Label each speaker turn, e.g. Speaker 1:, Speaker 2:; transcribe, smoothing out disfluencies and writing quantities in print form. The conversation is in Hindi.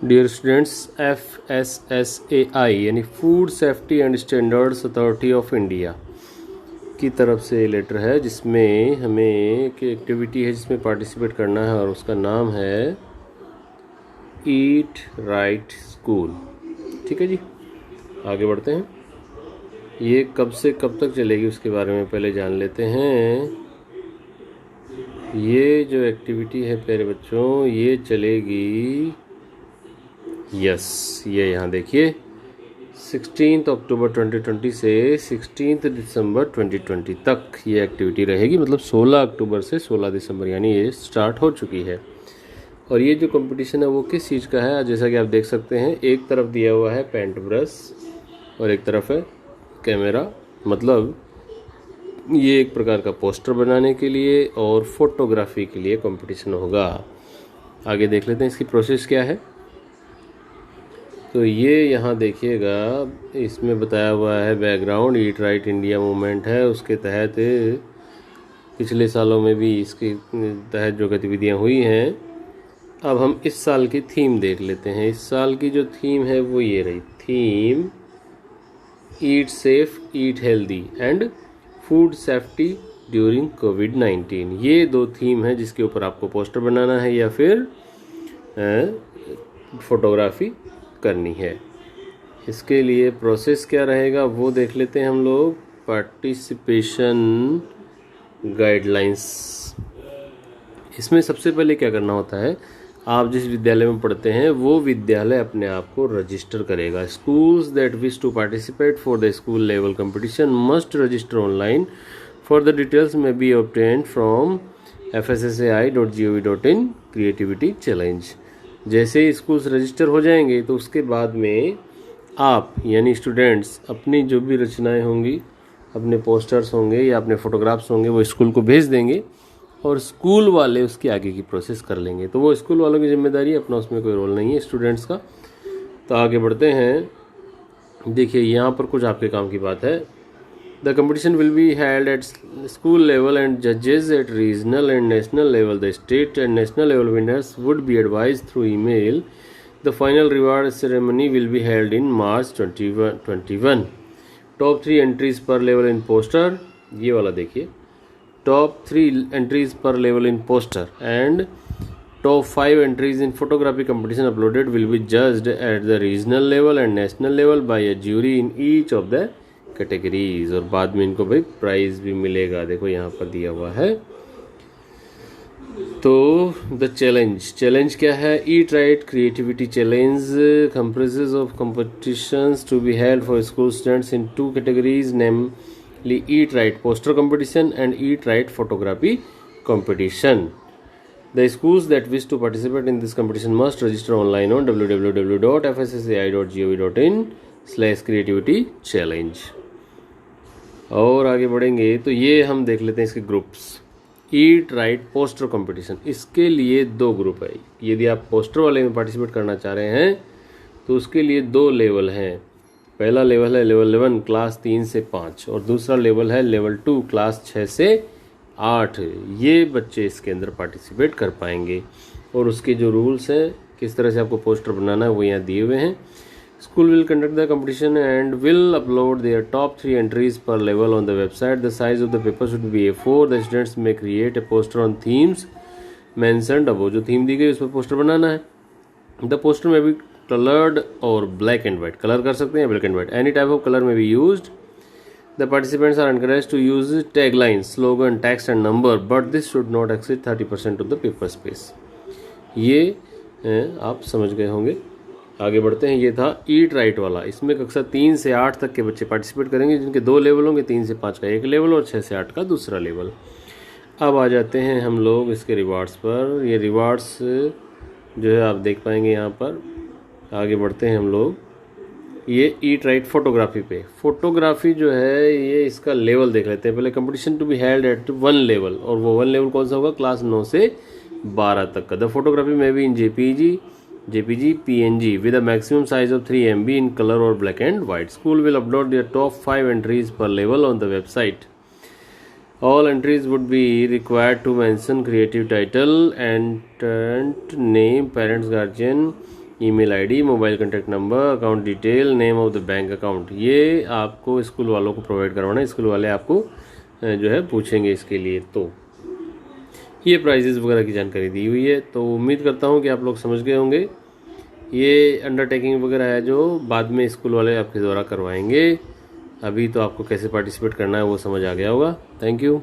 Speaker 1: डियर स्टूडेंट्स, FSSAI यानी food safety and standards authority of India की तरफ से लेटर है, जिसमें हमें एक एक्टिविटी है जिसमें पार्टिसिपेट करना है और उसका नाम है ईट राइट स्कूल। ठीक है जी, आगे बढ़ते हैं। ये कब से कब तक चलेगी उसके बारे में पहले जान लेते हैं। ये जो एक्टिविटी है प्यारे बच्चों, ये चलेगी ये यहाँ देखिए 16 अक्टूबर 2020 से 16 दिसंबर 2020 तक ये एक्टिविटी रहेगी। मतलब 16 अक्टूबर से 16 दिसंबर यानी ये स्टार्ट हो चुकी है। और ये जो कंपटीशन है वो किस चीज़ का है, जैसा कि आप देख सकते हैं, एक तरफ दिया हुआ है पेंट ब्रश और एक तरफ है कैमरा। मतलब ये एक प्रकार का पोस्टर बनाने के लिए और फोटोग्राफी के लिए कंपटीशन होगा। आगे देख लेते हैं इसकी प्रोसेस क्या है। तो ये यहाँ देखिएगा, इसमें बताया हुआ है background eat right India movement है, उसके तहत पिछले सालों में भी इसके तहत जो गतिविधियाँ हुई हैं। अब हम इस साल की थीम देख लेते हैं। इस साल की जो थीम है वो ये रही, theme eat safe eat healthy and food safety during कोविड-19। ये दो थीम है जिसके ऊपर आपको पोस्टर बनाना है या फिर फोटोग्राफी करनी है। इसके लिए प्रोसेस क्या रहेगा वो देख लेते हैं हम लोग। पार्टिसिपेशन गाइडलाइंस, इसमें सबसे पहले क्या करना होता है, आप जिस विद्यालय में पढ़ते हैं वो विद्यालय अपने आप को रजिस्टर करेगा। Schools that wish to participate for the school level competition must register online. For the details may be obtained from fssai.gov.in creativity challenge. जैसे ही स्कूल्स रजिस्टर हो जाएंगे तो उसके बाद में आप यानी स्टूडेंट्स अपनी जो भी रचनाएं होंगी, अपने पोस्टर्स होंगे या अपने फोटोग्राफ्स होंगे, वो स्कूल को भेज देंगे और स्कूल वाले उसकी आगे की प्रोसेस कर लेंगे। तो वो स्कूल वालों की जिम्मेदारी है, अपना उसमें कोई रोल नहीं है स्टूडेंट्स का। तो आगे बढ़ते हैं। देखिए यहाँ पर कुछ आपके काम की बात है। The competition will be held at school level and judges at regional and national level. The state and national level winners would be advised through email. The final reward ceremony will be held in March 2021. Top 3 entries per level in poster. ये वाला देखिए, top 3 entries per level in poster and top 5 entries in photography competition uploaded will be judged at the regional level and national level by a jury in each of the categories. और बाद में इनको भाई प्राइज भी मिलेगा, देखो यहाँ पर दिया हुआ है। तो द चैलेंज क्या है, eat right creativity challenge comprises of competitions to be held for school students in 2 categories, namely eat right poster competition and eat right photography competition. The schools that wish to participate in this competition must register online on www.fssai.gov.in/creativity-challenge. और आगे बढ़ेंगे तो ये हम देख लेते हैं इसके ग्रुप्स। ईट राइट पोस्टर कंपटीशन, इसके लिए 2 ग्रुप है। यदि आप पोस्टर वाले में पार्टिसिपेट करना चाह रहे हैं तो उसके लिए 2 लेवल हैं। पहला लेवल है लेवल 11 क्लास 3 से 5 और दूसरा लेवल है लेवल 2 क्लास 6 से 8। ये बच्चे इसके अंदर पार्टिसिपेट कर पाएंगे। और उसके जो रूल्स हैं, किस तरह से आपको पोस्टर बनाना है, वो यहाँ दिए हुए हैं। School will conduct the competition and will upload their top 3 entries per level on the website. The size of the paper should be A4. The students may create a poster on themes mentioned above. जो थीम दी गई उस पर पोस्टर बनाना है। The poster may be colored or black and white. Colour कर सकते हैं black and white. Any type of color may be used. The participants are encouraged to use taglines, slogan, text and number, but this should not exceed 30% of the paper space. ये आप समझ गए होंगे। आगे बढ़ते हैं। ये था ईट राइट वाला। इसमें कक्षा 3 से 8 तक के बच्चे पार्टिसिपेट करेंगे, जिनके 2 लेवल होंगे, 3 से 5 का एक लेवल और 6 से 8 का दूसरा लेवल। अब आ जाते हैं हम लोग इसके रिवार्ड्स पर। ये रिवार्ड्स जो है आप देख पाएंगे यहाँ पर। आगे बढ़ते हैं हम लोग। ये ईट राइट फोटोग्राफी पे, फोटोग्राफी जो है ये इसका लेवल देख लेते हैं पहले। Competition to be held at 1 level, और वो 1 लेवल कौन सा होगा, क्लास 9 से 12 तक का। द फोटोग्राफी में भी इन JPG, PNG with a maximum size of 3 MB in color or black and white. School will upload their top 5 entries per level on the website. All entries would be required to mention creative title and name, parents, guardian, email ID, mobile contact number, account detail, name of the bank account, ये आपको स्कूल वालों को प्रोवाइड करवाना है। स्कूल वाले आपको जो है पूछेंगे इसके लिए। तो ये प्राइजेज़ वगैरह की जानकारी दी हुई है। तो उम्मीद करता हूँ कि आप लोग समझ गए होंगे। ये अंडरटेकिंग वगैरह है जो बाद में स्कूल वाले आपके द्वारा करवाएंगे। अभी तो आपको कैसे पार्टिसिपेट करना है वो समझ आ गया होगा। Thank you.